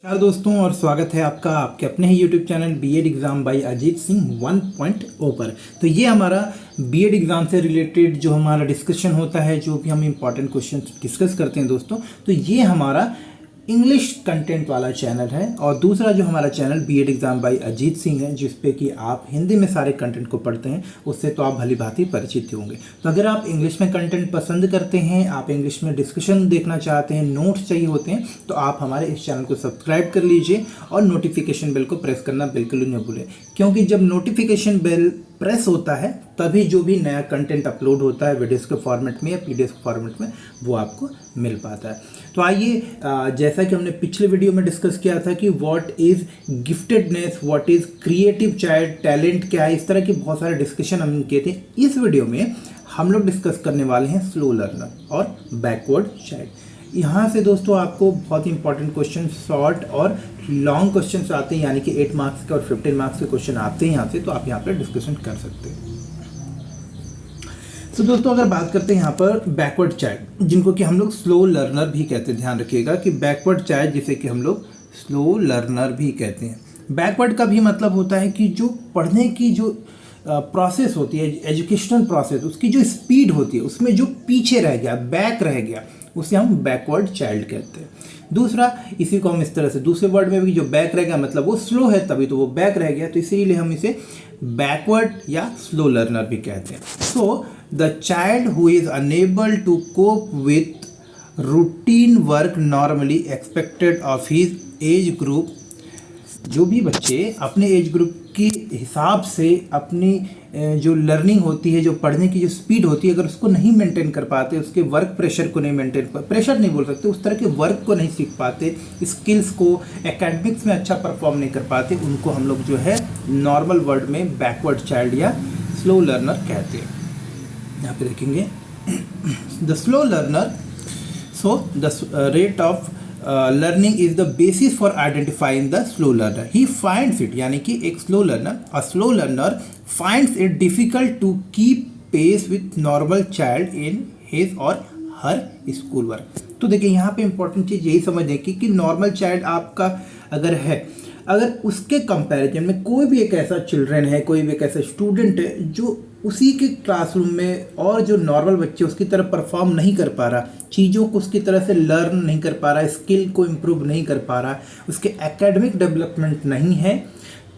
नमस्कार दोस्तों और स्वागत है आपका आपके अपने ही YouTube channel BEd exam by Ajit Singh 1.0 पर। तो ये हमारा बीएड एग्ज़ाम से रिलेटेड जो हमारा डिस्कशन होता है, जो भी हम इम्पॉर्टेंट क्वेश्चन डिस्कस करते हैं दोस्तों, तो ये हमारा इंग्लिश कंटेंट वाला चैनल है। और दूसरा जो हमारा channel BEd exam by Ajit Singh है, जिस पे कि आप हिंदी में सारे कंटेंट को पढ़ते हैं, उससे तो आप भली भांति परिचित होंगे। तो अगर आप इंग्लिश में कंटेंट पसंद करते हैं, आप इंग्लिश में डिस्कशन देखना चाहते हैं, नोट्स चाहिए होते हैं, तो आप हमारे इस चैनल को सब्सक्राइब कर लीजिए और नोटिफिकेशन बेल को प्रेस करना बिल्कुल न भूलें, क्योंकि जब नोटिफिकेशन बेल प्रेस होता है तभी जो भी नया कंटेंट अपलोड होता है वीडियोस के फॉर्मेट में या पीडीएफ फॉर्मेट में, वो आपको मिल पाता है। तो आइए, जैसा कि हमने पिछले वीडियो में डिस्कस किया था कि what is giftedness, what is creative child, talent क्या है, इस तरह के बहुत सारे डिस्कशन हम किए थे। इस वीडियो में हम लोग डिस्कस करने वाले हैं स्लो लर्नर और बैकवर्ड चाइल्ड। यहाँ से दोस्तों आपको बहुत इंपॉर्टेंट क्वेश्चन, शॉर्ट और लॉन्ग क्वेश्चंस आते हैं, यानी कि 8 मार्क्स के और 15 मार्क्स के क्वेश्चन आते हैं यहाँ से, तो आप यहाँ पर डिस्कशन कर सकते हैं। तो दोस्तों अगर बात करते हैं यहाँ पर बैकवर्ड चाइल्ड, जिनको कि हम लोग स्लो लर्नर भी कहते हैं, ध्यान रखिएगा कि बैकवर्ड चाइल्ड जिसे कि हम लोग स्लो लर्नर भी कहते हैं। बैकवर्ड का भी मतलब होता है कि जो पढ़ने की जो प्रोसेस होती है, एजुकेशनल प्रोसेस, उसकी जो स्पीड होती है, उसमें जो पीछे रह गया, बैक रह गया, उसे हम बैकवर्ड चाइल्ड कहते हैं। दूसरा, इसी को हम इस तरह से दूसरे वर्ड में भी, जो बैक रह गया मतलब वो स्लो है, तभी तो वो बैक रह गया, तो इसीलिए हम इसे बैकवर्ड या स्लो लर्नर भी कहते हैं। So the child who is unable to cope with routine work normally expected of his age group, जो भी बच्चे अपने एज ग्रुप के हिसाब से अपनी जो लर्निंग होती है, जो पढ़ने की जो स्पीड होती है, अगर उसको नहीं मेंटेन कर पाते, उसके वर्क प्रेशर को नहीं मेंटेन कर, प्रेशर नहीं बोल सकते, उस तरह के वर्क को नहीं सीख पाते, स्किल्स को एकेडमिक्स में अच्छा परफॉर्म नहीं कर पाते, उनको हम लोग जो है नॉर्मल वर्ड में बैकवर्ड चाइल्ड या स्लो लर्नर कहते हैं। यहाँ पे देखेंगे the slow learner, so the rate of learning is the basis for identifying the slow learner. He finds it, यानी कि एक slow learner, a slow learner finds it difficult to keep pace with normal child in his or her school work. तो देखिए यहाँ पे important चीज़ यही समझने की नॉर्मल चाइल्ड आपका अगर है, अगर उसके कंपैरिजन में कोई भी एक ऐसा चिल्ड्रन है, कोई भी एक ऐसा स्टूडेंट है जो उसी के क्लासरूम में और जो नॉर्मल बच्चे उसकी तरह परफॉर्म नहीं कर पा रहा, चीज़ों को उसकी तरह से लर्न नहीं कर पा रहा, स्किल को इम्प्रूव नहीं कर पा रहा, उसके एकेडमिक डेवलपमेंट नहीं है,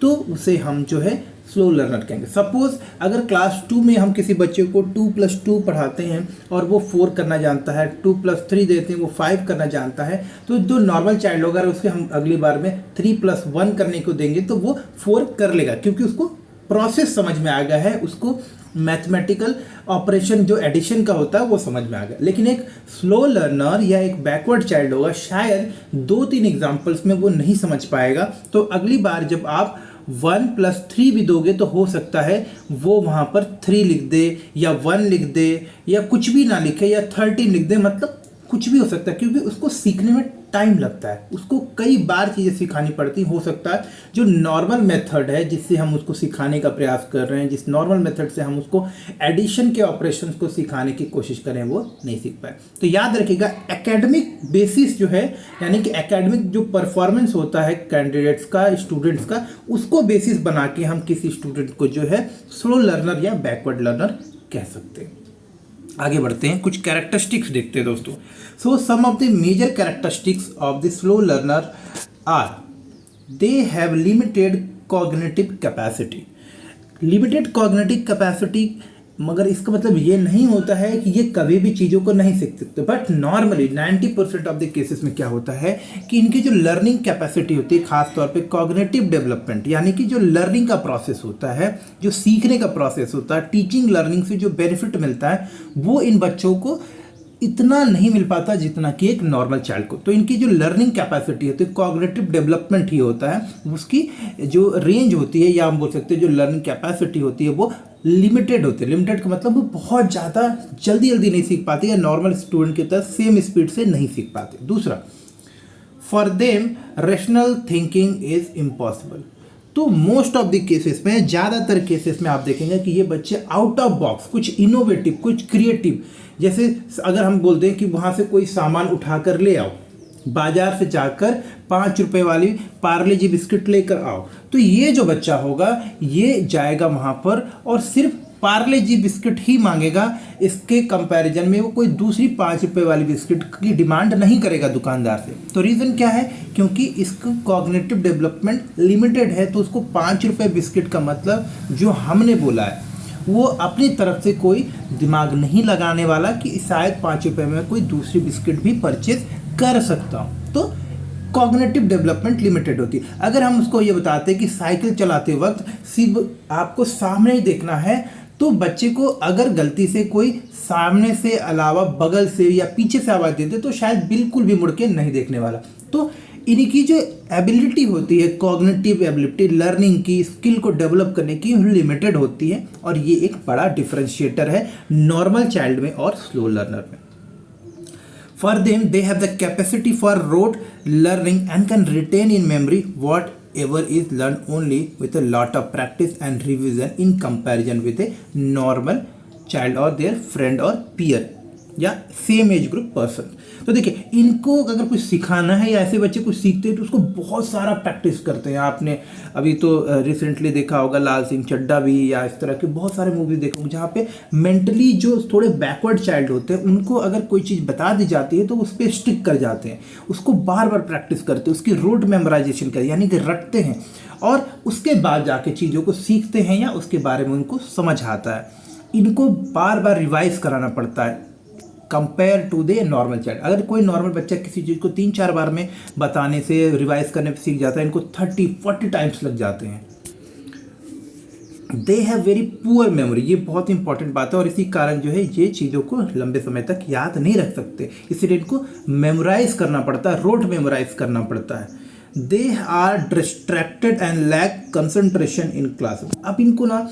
तो उसे हम जो है स्लो लर्नर कहेंगे। सपोज अगर क्लास 2 में हम किसी बच्चे को 2+2 पढ़ाते हैं और वो 4 करना जानता है, 2+3 देते हैं वो 5 करना जानता है, तो जो नॉर्मल चाइल्ड होगा उसे हम अगली बार में 3+1 करने को देंगे तो वो 4 कर लेगा, क्योंकि उसको प्रोसेस समझ में आ गया है, उसको मैथमेटिकल ऑपरेशन जो एडिशन का होता है वो समझ में आ गया। लेकिन एक स्लो लर्नर या एक बैकवर्ड चाइल्ड होगा, शायद 2-3 एग्जाम्पल्स में वो नहीं समझ पाएगा, तो अगली बार जब आप 1+3 भी दोगे तो हो सकता है वो वहाँ पर 3 लिख दे या 1 लिख दे या कुछ भी ना लिखे या 13 लिख दे, मतलब कुछ भी हो सकता है, क्योंकि उसको सीखने में टाइम लगता है, उसको कई बार चीज़ें सिखानी पड़ती। हो सकता है जो नॉर्मल मेथड है जिससे हम उसको सिखाने का प्रयास कर रहे हैं, जिस नॉर्मल मेथड से हम उसको एडिशन के ऑपरेशंस को सिखाने की कोशिश करें, वो नहीं सीख पाए। तो याद रखिएगा एकेडमिक बेसिस जो है, यानी कि एकेडमिक जो परफॉर्मेंस होता है कैंडिडेट्स का, स्टूडेंट्स का, उसको बेसिस बना के हम किसी स्टूडेंट को जो है स्लो लर्नर या बैकवर्ड लर्नर कह सकते हैं। आगे बढ़ते हैं, कुछ कैरेक्टरिस्टिक्स देखते हैं दोस्तों। So some of the major characteristics of the slow learner are they have limited cognitive capacity. Limited cognitive capacity, मगर इसका मतलब ये नहीं होता है कि ये कभी भी चीज़ों को नहीं सीख सकते, but normally 90% of the cases में क्या होता है कि इनकी जो लर्निंग कैपेसिटी होती है, खास तौर पे कॉग्निटिव डेवलपमेंट, यानी कि जो लर्निंग का प्रोसेस होता है, जो सीखने का प्रोसेस होता है, टीचिंग लर्निंग से जो बेनिफिट मिलता है, वो इन बच्चों को इतना नहीं मिल पाता जितना कि एक नॉर्मल चाइल्ड को। तो इनकी जो लर्निंग कैपेसिटी होती है, कॉग्निटिव डेवलपमेंट ही होता है, उसकी जो रेंज होती है या हम बोल सकते हैं जो लर्निंग कैपेसिटी होती है वो लिमिटेड होती है। लिमिटेड का मतलब वो बहुत ज़्यादा जल्दी नहीं सीख पाते या नॉर्मल स्टूडेंट की तरह सेम स्पीड से नहीं सीख पाते। दूसरा, for them rational thinking is impossible. तो मोस्ट ऑफ द केसेस में, ज़्यादातर केसेस में आप देखेंगे कि ये बच्चे आउट ऑफ बॉक्स, कुछ इनोवेटिव, कुछ क्रिएटिव, जैसे अगर हम बोलते हैं कि वहाँ से कोई सामान उठा कर ले आओ, बाजार से जाकर 5 रुपए वाली पार्ले जी बिस्किट लेकर आओ, तो ये जो बच्चा होगा ये जाएगा वहाँ पर और सिर्फ पार्ले जी बिस्किट ही मांगेगा। इसके कंपैरिजन में वो कोई दूसरी 5 रुपए वाली बिस्किट की डिमांड नहीं करेगा दुकानदार से। तो रीज़न क्या है? क्योंकि इसका कॉग्निटिव डेवलपमेंट लिमिटेड है, तो उसको 5 रुपए बिस्किट का मतलब जो हमने बोला है वो अपनी तरफ से कोई दिमाग नहीं लगाने वाला कि शायद 5 रुपए में कोई दूसरी बिस्किट भी परचेज कर सकता हूँ। तो कॉग्निटिव डेवलपमेंट लिमिटेड होती है। अगर हम उसको ये बताते हैं कि साइकिल चलाते वक्त सिर्फ आपको सामने ही देखना है, तो बच्चे को अगर गलती से कोई सामने से अलावा बगल से या पीछे से आवाज़ देते तो शायद बिल्कुल भी मुड़ के नहीं देखने वाला। तो इनकी जो एबिलिटी होती है, कॉग्निटिव एबिलिटी, लर्निंग की, स्किल को डेवलप करने की, लिमिटेड होती है और ये एक बड़ा डिफरेंशिएटर है नॉर्मल चाइल्ड में और स्लो लर्नर में। For them, they have the capacity for rote learning and can retain in memory whatever is learned only with a lot of practice and revision in comparison with a normal child or their friend or peer या same age group person. तो देखिए, इनको अगर कुछ सिखाना है या ऐसे बच्चे कुछ सीखते हैं तो उसको बहुत सारा प्रैक्टिस करते हैं। आपने अभी तो रिसेंटली देखा होगा लाल सिंह चड्ढा भी, या इस तरह के बहुत सारे मूवीज देखे होंगे जहाँ पे मेंटली जो थोड़े बैकवर्ड चाइल्ड होते हैं उनको अगर कोई चीज़ बता दी जाती है तो उस पर स्टिक कर जाते हैं, उसको बार बार प्रैक्टिस करते हैं, उसकी रोड मेमोराइजेशन कर यानी कि रटते हैं और उसके बाद जाके चीज़ों को सीखते हैं या उसके बारे में उनको समझ आता है। इनको बार बार रिवाइज कराना पड़ता है compare to the normal child. अगर कोई नॉर्मल बच्चा किसी चीज़ को 3-4 बार में बताने से, रिवाइज करने पे सीख जाता है, इनको 30-40 टाइम्स लग जाते हैं। They have very poor memory, ये बहुत इंपॉर्टेंट बात है और इसी कारण जो है ये चीज़ों को लंबे समय तक याद नहीं रख सकते, इसलिए इनको मेमोराइज करना पड़ता है, रोट मेमोराइज करना पड़ता है। They are distracted and lack concentration in class. अब इनको ना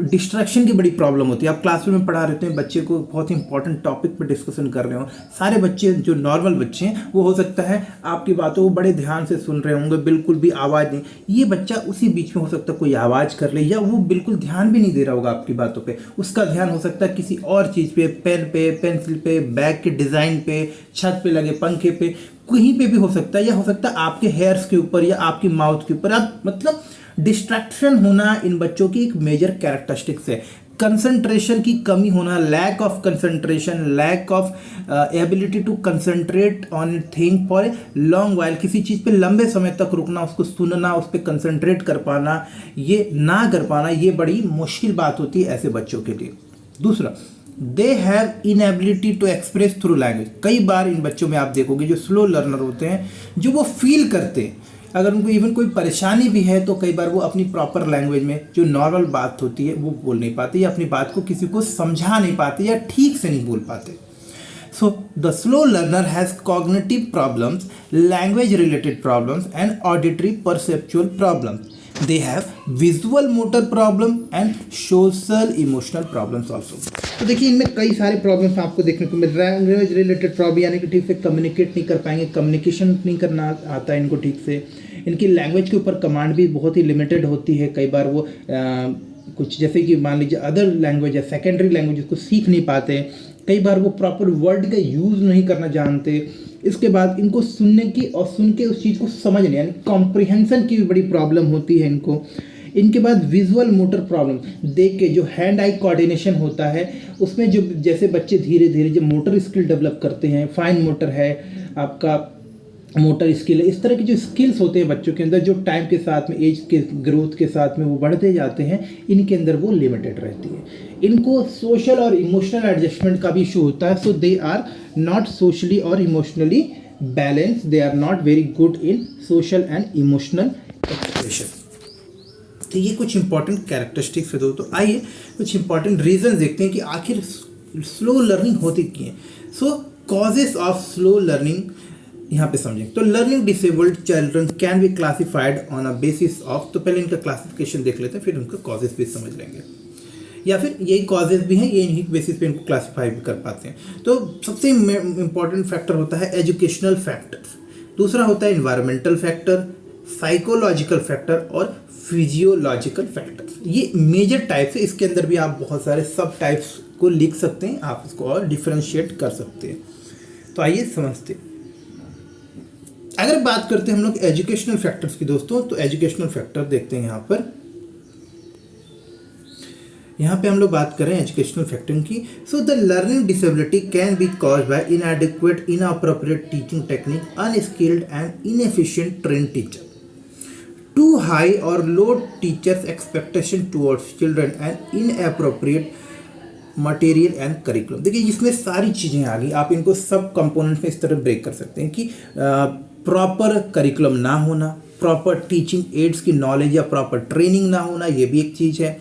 डिस्ट्रैक्शन की बड़ी प्रॉब्लम होती है। आप क्लासरूम में पढ़ा रहते हैं, बच्चे को बहुत इंपॉर्टेंट टॉपिक पर डिस्कशन कर रहे हो, सारे बच्चे जो नॉर्मल बच्चे हैं वो हो सकता है आपकी बातों को बड़े ध्यान से सुन रहे होंगे, बिल्कुल भी आवाज़ नहीं। ये बच्चा उसी बीच में हो सकता है कोई आवाज़ कर ले या वो बिल्कुल ध्यान भी नहीं दे रहा होगा आपकी बातों पे, उसका ध्यान हो सकता है किसी और चीज़ पे, पेन पे, पेंसिल पे, बैग के डिज़ाइन पे, छत पे लगे पंखे पे, कहीं पे भी हो सकता है, या हो सकता है आपके हेयर्स के ऊपर या आपकी माउथ के ऊपर। आप मतलब डिस्ट्रैक्शन होना इन बच्चों की एक मेजर कैरेक्टरिस्टिक्स है। कंसंट्रेशन की कमी होना, lack of concentration, lack of ability to concentrate on thing for a long while, किसी चीज़ पे लंबे समय तक रुकना, उसको सुनना, उस पर कंसंट्रेट कर पाना, ये ना कर पाना, ये बड़ी मुश्किल बात होती है ऐसे बच्चों के लिए। दूसरा, they have inability to express through language. कई बार इन बच्चों में आप देखोगे जो स्लो लर्नर होते हैं, जो वो फील करते हैं, अगर उनको इवन कोई परेशानी भी है तो कई बार वो अपनी प्रॉपर लैंग्वेज में जो नॉर्मल बात होती है वो बोल नहीं पाते या अपनी बात को किसी को समझा नहीं पाते या ठीक से नहीं बोल पाते। So the slow learner has cognitive problems, language related problems and auditory perceptual problems. They have visual motor problem and social emotional problems also। तो देखिए इनमें कई सारे प्रॉब्लम्स आपको देखने को मिल रहा है। लैंग्वेज रिलेटेड प्रॉब्लम यानी कि ठीक से कम्युनिकेट नहीं कर पाएंगे, कम्युनिकेशन नहीं करना आता है इनको ठीक से। इनकी लैंग्वेज के ऊपर कमांड भी बहुत ही लिमिटेड होती है। कई बार वो कुछ जैसे कि मान लीजिए अदर लैंग्वेज या सेकेंडरी लैंग्वेज को सीख नहीं पाते, कई बार वो प्रॉपर वर्ड का यूज़ नहीं करना जानते। इसके बाद इनको सुनने की और सुन के उस चीज़ को समझने यानी कॉम्प्रिहेंशन की भी बड़ी प्रॉब्लम होती है इनको। इनके बाद विजुअल मोटर प्रॉब्लम, देख के जो हैंड आई कोऑर्डिनेशन होता है उसमें जो जैसे बच्चे धीरे धीरे जो मोटर स्किल डेवलप करते हैं, फाइन मोटर है, आपका मोटर स्किल है, इस तरह के जो स्किल्स होते हैं बच्चों के अंदर जो टाइम के साथ में, एज के ग्रोथ के साथ में वो बढ़ते जाते हैं, इनके अंदर वो लिमिटेड रहती है। इनको सोशल और इमोशनल एडजस्टमेंट का भी इशू होता है। So they are not socially or emotionally balance, they are not very good in social and emotional expression. तो ये कुछ इंपॉर्टेंट कैरेक्टरिस्टिक्स है दोस्तों। आइए कुछ इंपॉर्टेंट रीजन देखते हैं कि आखिर स्लो लर्निंग होती क्यों है। सो कॉजेस ऑफ स्लो लर्निंग यहाँ पे समझें तो learning disabled children can be classified on a basis of, तो पहले इनका क्लासिफिकेशन देख लेते हैं फिर उनका कॉजेस भी समझ लेंगे, या फिर यही कॉजेस भी हैं, ये इन्हीं बेसिस पे इनको क्लासिफाई भी कर पाते हैं। तो सबसे इम्पॉर्टेंट फैक्टर होता है एजुकेशनल फैक्टर्स, दूसरा होता है इन्वायरमेंटल फैक्टर, साइकोलॉजिकल फैक्टर और फिजियोलॉजिकल फैक्टर्स। ये मेजर टाइप्स है, इसके अंदर भी आप बहुत सारे सब टाइप्स को लिख सकते हैं, आप इसको और डिफ्रेंशिएट कर सकते हैं। तो आइए समझते हैं। अगर बात करते हैं हम लोग एजुकेशनल फैक्टर्स की दोस्तों, तो एजुकेशनल फैक्टर देखते हैं यहाँ पे हम लोग बात कर रहे हैं एजुकेशनल फैक्टर की। So the learning disability can be cause by inadequate inappropriate teaching technique, unskilled and inefficient train teacher, too high और low teachers expectation towards children and inappropriate material and curriculum. देखिए इसमें सारी चीज़ें आ गई, आप इनको सब कंपोनेंट में इस तरह ब्रेक कर सकते हैं कि प्रॉपर करिकुलम ना होना, प्रॉपर टीचिंग एड्स की नॉलेज या प्रॉपर ट्रेनिंग ना होना, ये भी एक चीज़ है।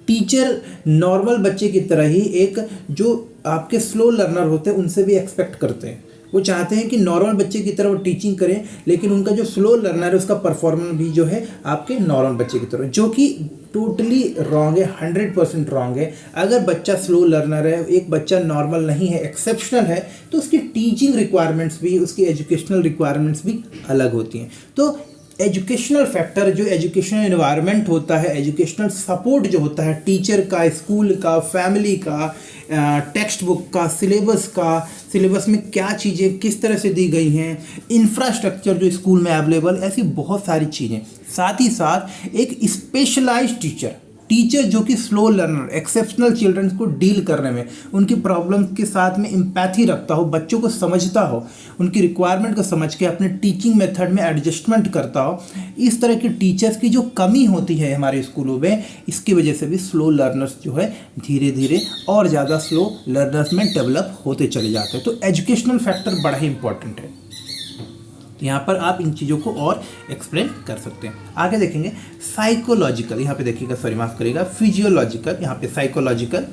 टीचर नॉर्मल बच्चे की तरह ही एक जो आपके स्लो लर्नर होते हैं उनसे भी एक्सपेक्ट करते हैं, वो चाहते हैं कि नॉर्मल बच्चे की तरह वो टीचिंग करें, लेकिन उनका जो स्लो लर्नर है उसका परफॉर्मेंस भी जो है आपके नॉर्मल बच्चे की तरह, जो कि टोटली रॉन्ग है, 100% रॉन्ग है। अगर बच्चा स्लो लर्नर है, एक बच्चा नॉर्मल नहीं है, एक्सेप्शनल है, तो उसकी टीचिंग रिक्वायरमेंट्स भी, उसकी एजुकेशनल रिक्वायरमेंट्स भी अलग होती हैं। तो एजुकेशनल फैक्टर, जो एजुकेशनल एनवायरनमेंट होता है, एजुकेशनल सपोर्ट जो होता है टीचर का, स्कूल का, फैमिली का, टेक्स्ट बुक का, सिलेबस में क्या चीज़ें किस तरह से दी गई हैं, इंफ्रास्ट्रक्चर जो स्कूल में अवेलेबल, ऐसी बहुत सारी चीज़ें। साथ ही साथ एक स्पेशलाइज्ड टीचर जो कि स्लो लर्नर, एक्सेप्शनल चिल्ड्रंस को डील करने में, उनकी प्रॉब्लम के साथ में एम्पैथी रखता हो, बच्चों को समझता हो, उनकी रिक्वायरमेंट को समझ के अपने टीचिंग मेथड में एडजस्टमेंट करता हो। इस तरह के टीचर्स की जो कमी होती है हमारे स्कूलों में, इसकी वजह से भी स्लो लर्नर्स जो है धीरे धीरे और ज़्यादा स्लो लर्नर्स में डेवलप होते चले जाते हैं। तो एजुकेशनल फैक्टर बड़ा ही इंपॉर्टेंट है, यहाँ पर आप इन चीज़ों को और एक्सप्लेन कर सकते हैं। आगे देखेंगे साइकोलॉजिकल, यहाँ पे देखिएगा, सॉरी माफ़ करिएगा, फिजियोलॉजिकल, यहाँ पे साइकोलॉजिकल,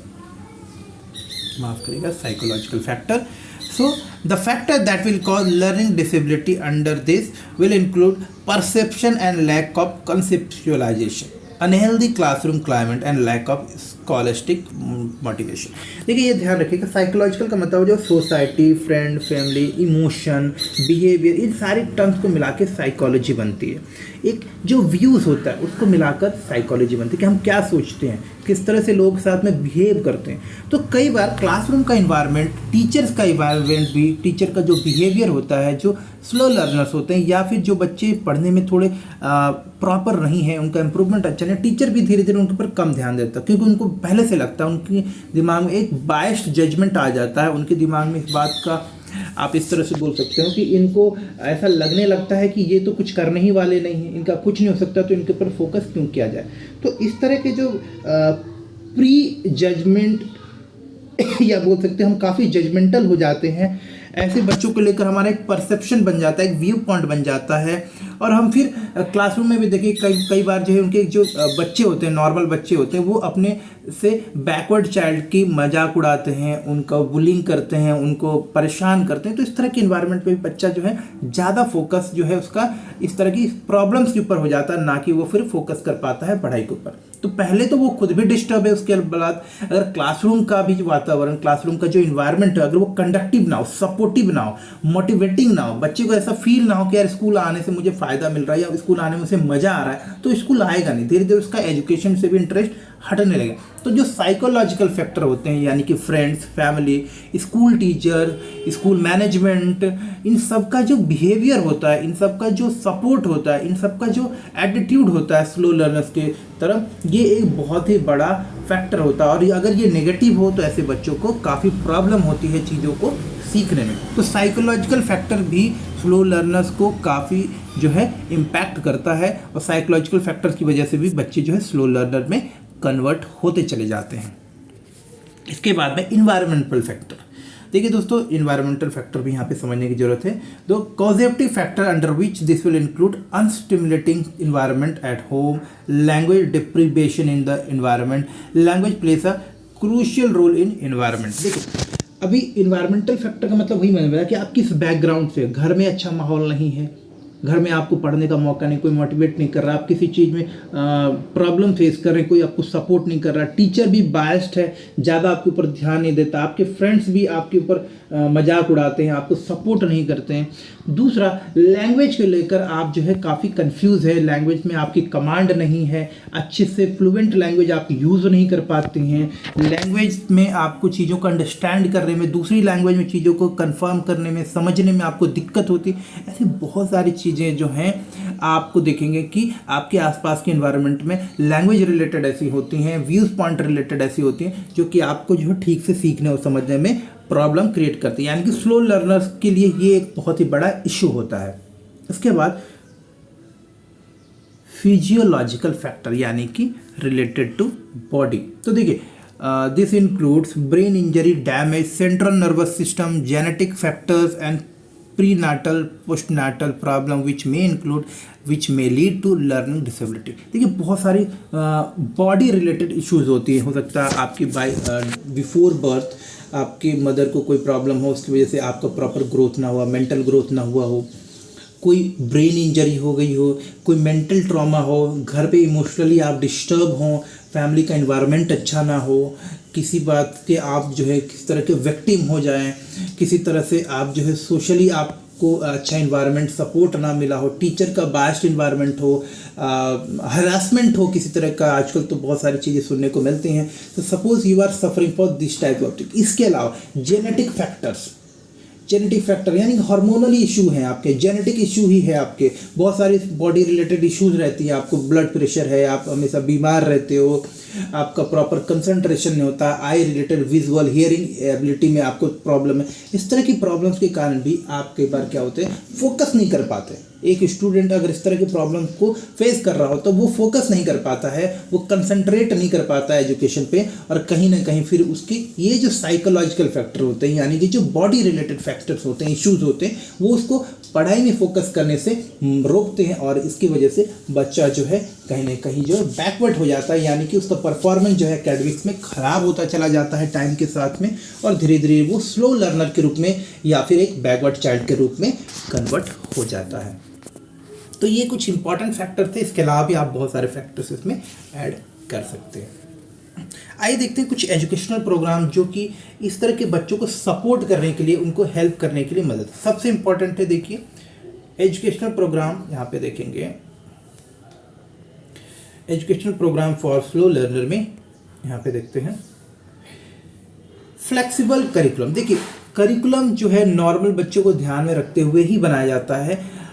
माफ़ करिएगा, psychological factor. So the factor that will cause learning disability under this will include perception and lack of conceptualisation, unhealthy classroom climate and lack of scholastic motivation. देखिए ये ध्यान रखिएगा, साइकोलॉजिकल का मतलब जो society, friend, family, emotion, behaviour, इन सारे terms को मिला के साइकोलॉजी बनती है। एक जो व्यूज़ होता है उसको मिलाकर साइकोलॉजी बनती है कि हम क्या सोचते हैं, किस तरह से लोग साथ में बिहेव करते हैं। तो कई बार क्लासरूम का इन्वायरमेंट, टीचर्स का इन्वायरमेंट भी, टीचर का जो बिहेवियर होता है, जो स्लो लर्नर्स होते हैं या फिर जो बच्चे पढ़ने में थोड़े प्रॉपर नहीं है, उनका इम्प्रूवमेंट अच्छा नहीं, टीचर भी धीरे धीरे उनके ऊपर कम ध्यान देता है, क्योंकि उनको पहले से लगता है, उनके दिमाग में एक बायस्ड जजमेंट आ जाता है, उनके दिमाग में इस बात का, आप इस तरह से बोल सकते हो कि इनको ऐसा लगने लगता है कि ये तो कुछ करने ही वाले नहीं हैं, इनका कुछ नहीं हो सकता, तो इनके ऊपर फोकस क्यों किया जाए। तो इस तरह के जो प्री जजमेंट या बोल सकते हैं हम काफ़ी जजमेंटल हो जाते हैं, ऐसे बच्चों को लेकर हमारा एक परसेप्शन बन जाता है, एक व्यू पॉइंट बन जाता है। और हम फिर क्लासरूम में भी देखिए कई बार जो है उनके जो बच्चे होते हैं, नॉर्मल बच्चे होते हैं, वो अपने से बैकवर्ड चाइल्ड की मजाक उड़ाते हैं, उनका बुलिंग करते हैं, उनको परेशान करते हैं। तो इस तरह के इन्वायरमेंट पे भी बच्चा जो है ज़्यादा फोकस जो है उसका इस तरह की प्रॉब्लम्स के ऊपर हो जाता है, ना कि वो फिर फोकस कर पाता है पढ़ाई के ऊपर। तो पहले तो वो खुद भी डिस्टर्ब है, उसके बाद अगर क्लासरूम का भी जो वातावरण, क्लासरूम का जो इन्वायरमेंट है, अगर वो कंडक्टिव ना हो, सपोर्टिव ना हो, मोटिवेटिंग ना हो, बच्चे को ऐसा फील ना हो कि यार स्कूल आने से मुझे फ़ायदा मिल रहा है या स्कूल आने में उसे मज़ा आ रहा है, तो स्कूल आएगा नहीं, धीरे धीरे उसका एजुकेशन से भी इंटरेस्ट हटने लगेगा। तो जो साइकोलॉजिकल फैक्टर होते हैं, यानी कि friends, family, school teacher, school management, इन सब का जो बिहेवियर होता है, इन सब का जो सपोर्ट होता है, इन सब का जो एटीट्यूड होता है स्लो लर्नर्स के तरफ, ये एक बहुत ही बड़ा फैक्टर होता है। और अगर ये नेगेटिव हो तो ऐसे बच्चों को काफ़ी प्रॉब्लम होती है चीज़ों को सीखने में। तो साइकोलॉजिकल फैक्टर भी स्लो लर्नर्स को काफ़ी जो है इम्पैक्ट करता है, और साइकोलॉजिकल फैक्टर्स की वजह से भी बच्चे जो है स्लो लर्नर में कन्वर्ट होते चले जाते हैं। इसके बाद में इन्वायरमेंटल फैक्टर। देखिए दोस्तों, इन्वायरमेंटल फैक्टर भी यहाँ पे समझने की जरूरत है। दो causative factor under which this will include unstimulating environment at home, language deprivation in the environment, language plays a crucial role in environment. देखिए अभी इन्वायरमेंटल फैक्टर का मतलब वही मैंने बताया कि आप किस बैकग्राउंड से, घर में अच्छा माहौल नहीं है, घर में आपको पढ़ने का मौका नहीं, कोई मोटिवेट नहीं कर रहा, आप किसी चीज़ में प्रॉब्लम फेस कर रहे हैं, कोई आपको सपोर्ट नहीं कर रहा, टीचर भी बायस्ड है, ज़्यादा आपके ऊपर ध्यान नहीं देता, आपके फ्रेंड्स भी आपके ऊपर मजाक उड़ाते हैं, आपको सपोर्ट नहीं करते हैं। दूसरा, लैंग्वेज को लेकर आप जो है काफ़ी कंफ्यूज है, लैंग्वेज में आपकी कमांड नहीं है, अच्छे से फ्लुएंट लैंग्वेज आप यूज़ नहीं कर पाते हैं, लैंग्वेज में आपको चीज़ों को अंडरस्टैंड करने में, दूसरी लैंग्वेज में चीज़ों को कंफर्म करने में, समझने में आपको दिक्कत होती है। ऐसी बहुत सारी चीज़ें जो हैं आपको देखेंगे कि आपके आसपास के इन्वायरमेंट में लैंग्वेज रिलेटेड ऐसी होती हैं, व्यूज़ पॉइंट रिलेटेड ऐसी होती हैं जो कि आपको जो है ठीक से सीखने और समझने में प्रॉब्लम क्रिएट करती है, यानी कि स्लो लर्नर्स के लिए ये एक बहुत ही बड़ा इशू होता है। इसके बाद फिजियोलॉजिकल फैक्टर यानी कि रिलेटेड टू बॉडी। तो देखिए, this includes brain injury, damage, central nervous system, genetic factors and prenatal postnatal problem which may lead to learning disability. देखिए, बहुत सारी बॉडी रिलेटेड इश्यूज होती है। हो सकता है आपकी बिफोर बर्थ आपकी मदर को कोई प्रॉब्लम हो, उसकी वजह से आपका प्रॉपर ग्रोथ ना हुआ, मेंटल ग्रोथ ना हुआ हो, कोई ब्रेन इंजरी हो गई हो, कोई मेंटल ट्रॉमा हो, घर पे इमोशनली आप डिस्टर्ब हो, फैमिली का एनवायरनमेंट अच्छा ना हो, किसी बात के आप जो है किस तरह के विक्टिम हो जाएं, किसी तरह से आप जो है सोशली आपको अच्छा एनवायरनमेंट सपोर्ट ना मिला हो, टीचर का बायस्ड एनवायरनमेंट हो, हरासमेंट हो किसी तरह का, आजकल तो बहुत सारी चीज़ें सुनने को मिलती हैं। तो suppose you are suffering for this type of thing. इसके अलावा जेनेटिक फैक्टर यानी हार्मोनली इशू हैं आपके, जेनेटिक इशू ही है आपके, बहुत सारी बॉडी रिलेटेड इश्यूज रहती हैं, आपको ब्लड प्रेशर है, आप हमेशा बीमार रहते हो, आपका प्रॉपर कंसंट्रेशन नहीं होता, I related visual hearing ability में आपको प्रॉब्लम है। इस तरह की प्रॉब्लम्स के कारण भी आप कई बार क्या होते हैं, फोकस नहीं कर पाते। एक स्टूडेंट अगर इस तरह की प्रॉब्लम को फेस कर रहा हो तो वो फोकस नहीं कर पाता है, वो कंसंट्रेट नहीं कर पाता है एजुकेशन पे, और कहीं ना कहीं फिर उसकी ये जो साइकोलॉजिकल फैक्टर होते हैं यानी कि जो बॉडी रिलेटेड फैक्टर्स होते हैं, इश्यूज होते हैं, वो उसको पढ़ाई में फोकस करने से रोकते हैं, और इसकी वजह से बच्चा जो है कहीं ना कहीं जो है बैकवर्ड हो जाता है, यानी कि उसका परफॉर्मेंस जो है एकेडमिक्स में ख़राब होता चला जाता है टाइम के साथ में, और धीरे धीरे वो स्लो लर्नर के रूप में या फिर एक बैकवर्ड चाइल्ड के रूप में कन्वर्ट हो जाता है। तो ये कुछ इंपॉर्टेंट फैक्टर थे, इसके अलावा भी आप बहुत सारे फैक्टर्स इसमें ऐड कर सकते हैं। आइए देखते हैं कुछ एजुकेशनल प्रोग्राम जो कि इस तरह के बच्चों को सपोर्ट करने के लिए, उनको हेल्प करने के लिए मदद। सबसे इम्पोर्टेंट है, देखिए एजुकेशनल प्रोग्राम, यहाँ पे देखेंगे educational program for slow learner में, यहाँ पे देखते हैं फ्लेक्सिबल करिकुलम। देखिए, करिकुलम जो है नॉर्मल बच्चों को ध्यान में रखते हुए ही बनाया जाता है,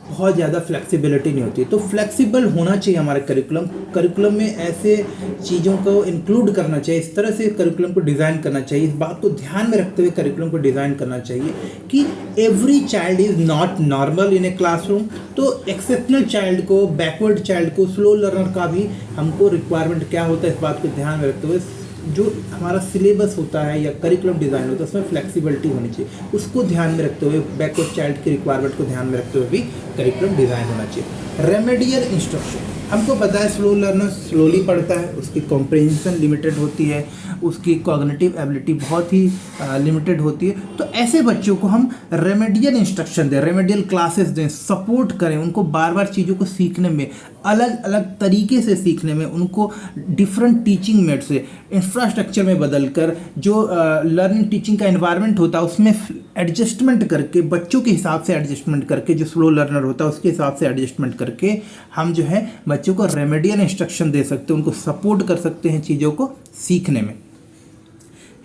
बहुत ज़्यादा फ्लेक्सिबिलिटी नहीं होती। तो फ्लेक्सिबल होना चाहिए हमारे करिकुलम में, ऐसे चीज़ों को इंक्लूड करना चाहिए, इस तरह से करिकुलम को डिज़ाइन करना चाहिए, इस बात को ध्यान में रखते हुए करिकुलम को डिज़ाइन करना चाहिए कि every child is not normal in a classroom. तो एक्सेप्शनल चाइल्ड को, बैकवर्ड चाइल्ड को, स्लो लर्नर का भी हमको रिक्वायरमेंट क्या होता है, इस बात को ध्यान में रखते हुए जो हमारा सिलेबस होता है या करिकुलम डिज़ाइन होता है उसमें फ्लेक्सिबिलिटी होनी चाहिए, उसको ध्यान में रखते हुए, बैकवर्ड चाइल्ड की रिक्वायरमेंट को ध्यान में रखते हुए भी करिकुलम डिज़ाइन होना चाहिए। रेमेडियल इंस्ट्रक्शन, हमको पता है स्लो लर्नर स्लोली पढ़ता है, उसकी कॉम्प्रिहेंशन लिमिटेड होती है, उसकी कॉग्निटिव एबिलिटी बहुत ही लिमिटेड होती है। तो ऐसे बच्चों को हम रेमेडियल इंस्ट्रक्शन दें, रेमेडियल क्लासेस दें, सपोर्ट करें, उनको बार बार चीज़ों को सीखने में, अलग अलग तरीके से सीखने में, उनको डिफरेंट टीचिंग मेथड से, इंफ्रास्ट्रक्चर में बदलकर, जो लर्निंग टीचिंग का एनवायरनमेंट होता है उसमें एडजस्टमेंट करके, बच्चों के हिसाब से एडजस्टमेंट करके, जो स्लो लर्नर होता है उसके हिसाब से एडजस्टमेंट करके हम जो है बच्चों को रेमेडियल इंस्ट्रक्शन दे सकते हैं, उनको सपोर्ट कर सकते हैं चीज़ों को सीखने में।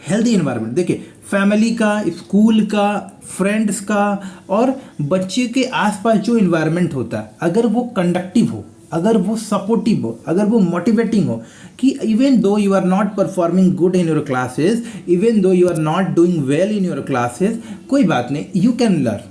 हेल्दी एनवायरनमेंट, देखिए फैमिली का, स्कूल का, फ्रेंड्स का और बच्चे के आसपास जो एनवायरनमेंट होता है, अगर वो कंडक्टिव हो, अगर वो सपोर्टिव हो, अगर वो मोटिवेटिंग हो, कि even though you are not performing good in your classes, even though you are not doing well in your classes, कोई बात नहीं, you can learn,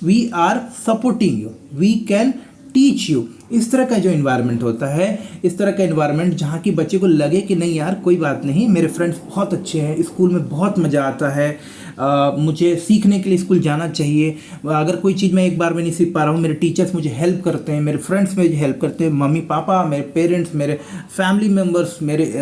we are supporting you, we can teach you. इस तरह का जो environment होता है, इस तरह का इन्वायरमेंट जहाँ की बच्चे को लगे कि नहीं यार कोई बात नहीं, मेरे फ्रेंड्स बहुत अच्छे हैं, स्कूल में बहुत मज़ा आता है, मुझे सीखने के लिए स्कूल जाना चाहिए। अगर कोई चीज़ मैं एक बार में नहीं सीख पा रहा हूँ, मेरे टीचर्स मुझे हेल्प करते हैं, मेरे फ्रेंड्स मुझे हेल्प करते हैं, मम्मी पापा, मेरे पेरेंट्स, मेरे फैमिली मेम्बर्स, मेरे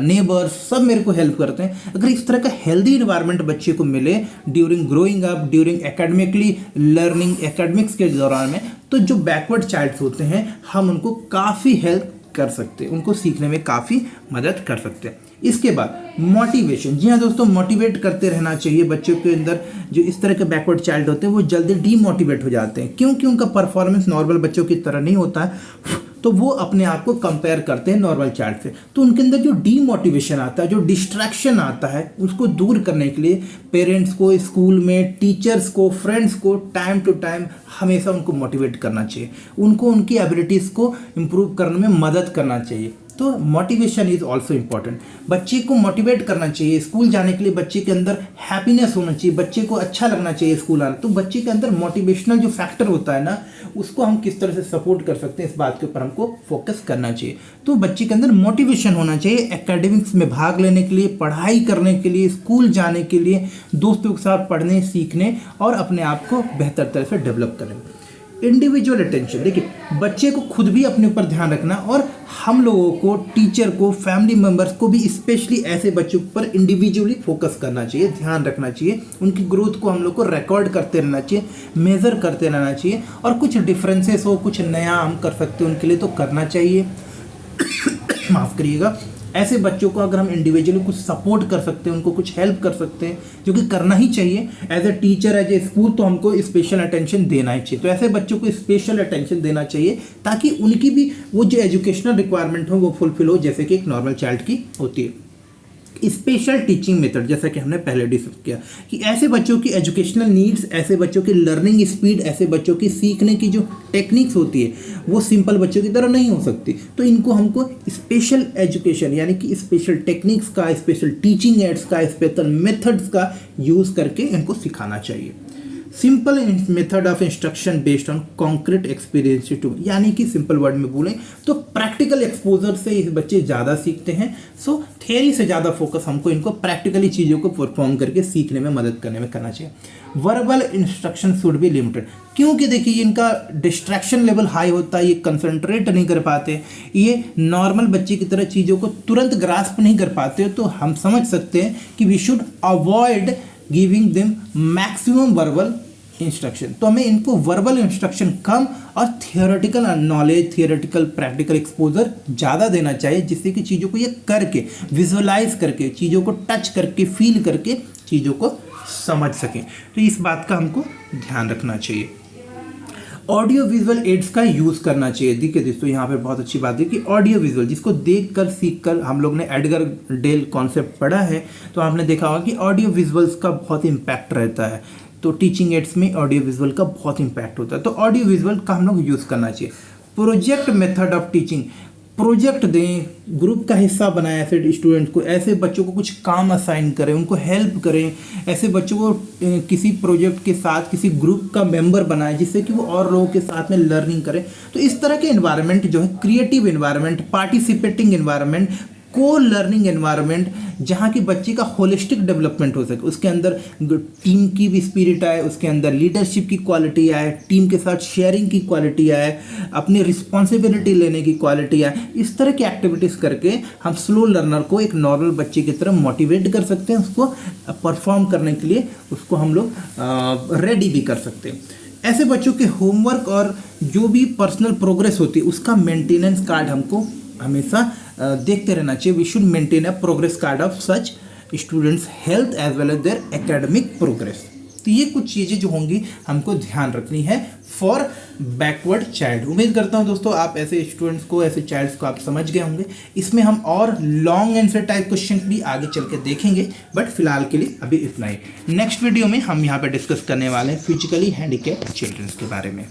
नेबर्स सब मेरे को हेल्प करते हैं। अगर इस तरह का हेल्दी इन्वायरमेंट बच्चे को मिले during growing up, during academically learning, academics के दौरान में, तो जो बैकवर्ड चाइल्ड्स होते हैं हम उनको काफ़ी हेल्प कर सकते हैं, उनको सीखने में काफ़ी मदद कर सकते हैं। इसके बाद मोटिवेशन, जी हाँ दोस्तों, मोटिवेट करते रहना चाहिए बच्चों के अंदर। जो इस तरह के बैकवर्ड चाइल्ड होते हैं वो जल्दी डीमोटिवेट हो जाते हैं, क्योंकि उनका परफॉर्मेंस नॉर्मल बच्चों की तरह नहीं होता है, तो वो अपने आप को कंपेयर करते हैं नॉर्मल चाइल्ड से। तो उनके अंदर जो डीमोटिवेशन आता है, जो डिस्ट्रैक्शन आता है, उसको दूर करने के लिए पेरेंट्स को, स्कूल में टीचर्स को, फ्रेंड्स को टाइम टू टाइम हमेशा उनको मोटिवेट करना चाहिए, उनको उनकी एबिलिटीज़ को इम्प्रूव करने में मदद करना चाहिए। तो मोटिवेशन इज़ ऑल्सो इम्पॉर्टेंट। बच्चे को मोटिवेट करना चाहिए, स्कूल जाने के लिए बच्चे के अंदर हैप्पीनेस होना चाहिए, बच्चे को अच्छा लगना चाहिए स्कूल आना। तो बच्चे के अंदर मोटिवेशनल जो फैक्टर होता है ना, उसको हम किस तरह से सपोर्ट कर सकते हैं, इस बात के ऊपर हमको फोकस करना चाहिए। तो बच्चे के अंदर मोटिवेशन होना चाहिए एकेडमिक्स में भाग लेने के लिए, पढ़ाई करने के लिए, स्कूल जाने के लिए, दोस्तों के साथ पढ़ने सीखने और अपने आप को बेहतर तरह से डेवलप करने। इंडिविजुअल अटेंशन, देखिए बच्चे को खुद भी अपने ऊपर ध्यान रखना, और हम लोगों को, टीचर को, फैमिली मेम्बर्स को भी स्पेशली ऐसे बच्चों पर इंडिविजुअली फोकस करना चाहिए, ध्यान रखना चाहिए। उनकी ग्रोथ को हम लोग को रिकॉर्ड करते रहना चाहिए, मेज़र करते रहना चाहिए, और कुछ डिफरेंसेस हो, कुछ नया हम कर सकते हैं उनके लिए तो करना चाहिए। माफ़ करिएगा। ऐसे बच्चों को अगर हम इंडिविजुअली कुछ सपोर्ट कर सकते हैं, उनको कुछ हेल्प कर सकते हैं, जो कि करना ही चाहिए as a teacher, as a school, तो हमको स्पेशल अटेंशन देना ही चाहिए। तो ऐसे बच्चों को स्पेशल अटेंशन देना चाहिए ताकि उनकी भी वो जो एजुकेशनल रिक्वायरमेंट हो वो फुलफिल हो, जैसे कि एक नॉर्मल चाइल्ड की होती है। स्पेशल टीचिंग मेथड, जैसा कि हमने पहले डिस्कस किया कि ऐसे बच्चों की एजुकेशनल नीड्स, ऐसे बच्चों की लर्निंग स्पीड, ऐसे बच्चों की सीखने की जो टेक्निक्स होती है वो सिंपल बच्चों की तरह नहीं हो सकती। तो इनको हमको स्पेशल एजुकेशन यानी कि स्पेशल टेक्निक्स का, स्पेशल टीचिंग एड्स का, स्पेशल मेथड्स का यूज़ करके इनको सिखाना चाहिए। Simple method of instruction based on concrete experience too, यानी कि सिंपल वर्ड में बोलें तो प्रैक्टिकल एक्सपोजर से ये बच्चे ज़्यादा सीखते हैं। सो थियरी से ज़्यादा फोकस हमको इनको प्रैक्टिकली चीज़ों को परफॉर्म करके सीखने में मदद करने में करना चाहिए। Verbal instruction should be limited, क्योंकि देखिए इनका डिस्ट्रैक्शन लेवल हाई होता है, ये कंसंट्रेट नहीं कर पाते, ये नॉर्मल बच्चे की तरह चीज़ों को तुरंत ग्रास्प नहीं कर पाते। तो हम समझ सकते हैं कि we should avoid giving them maximum verbal instruction. तो हमें इनको वर्बल इंस्ट्रक्शन कम और theoretical knowledge, theoretical practical exposure ज़्यादा देना चाहिए, जिससे कि चीज़ों को ये करके, विजुअलाइज करके, चीज़ों को टच करके, फील करके चीज़ों को समझ सकें। तो इस बात का हमको ध्यान रखना चाहिए। ऑडियो विजुअल एड्स का यूज़ करना चाहिए। देखिए दोस्तों यहाँ पे बहुत अच्छी बात है कि ऑडियो विजुअल, जिसको देख कर सीख कर, हम लोग ने एडगर डेल कॉन्सेप्ट पढ़ा है, तो आपने देखा होगा कि ऑडियो विजुअल्स का बहुत इम्पैक्ट रहता है। तो टीचिंग एड्स में ऑडियो विजुअल का बहुत इम्पैक्ट होता है, तो ऑडियो विजुअल का हम लोग यूज़ करना चाहिए। Project method of teaching, project दें, ग्रुप का हिस्सा बनाएं ऐसे स्टूडेंट को, ऐसे बच्चों को कुछ काम असाइन करें, उनको हेल्प करें, ऐसे बच्चों को किसी प्रोजेक्ट के साथ किसी ग्रुप का मेंबर बनाएं, जिससे कि वो और लोगों के साथ में लर्निंग करें। तो इस तरह के एनवायरनमेंट जो है, क्रिएटिव एनवायरनमेंट, पार्टिसिपेटिंग एनवायरनमेंट, को लर्निंग एनवायरनमेंट, जहाँ की बच्चे का होलिस्टिक डेवलपमेंट हो सके, उसके अंदर टीम की भी स्पिरिट आए, उसके अंदर लीडरशिप की क्वालिटी आए, टीम के साथ शेयरिंग की क्वालिटी आए, अपनी रिस्पॉन्सिबिलिटी लेने की क्वालिटी आए। इस तरह की एक्टिविटीज़ करके हम स्लो लर्नर को एक नॉर्मल बच्चे की तरह मोटिवेट कर सकते हैं, उसको परफॉर्म करने के लिए उसको हम लोग रेडी भी कर सकते हैं। ऐसे बच्चों के होमवर्क और जो भी पर्सनल प्रोग्रेस होती है उसका मेंटेनेंस कार्ड हमको हमेशा देखते रहना चाहिए। We should maintain a progress card of such students health as well as their academic progress. तो ये कुछ चीज़ें जो होंगी हमको ध्यान रखनी है फॉर बैकवर्ड चाइल्ड। उम्मीद करता हूँ दोस्तों आप ऐसे स्टूडेंट्स को, ऐसे चाइल्ड्स को आप समझ गए होंगे। इसमें हम और लॉन्ग आंसर टाइप क्वेश्चन भी आगे चल के देखेंगे, बट फिलहाल के लिए अभी इतना ही। नेक्स्ट वीडियो में हम यहाँ पे डिस्कस करने वाले हैं फिजिकली हैंडीकैप्ड चिल्ड्रंस के बारे में।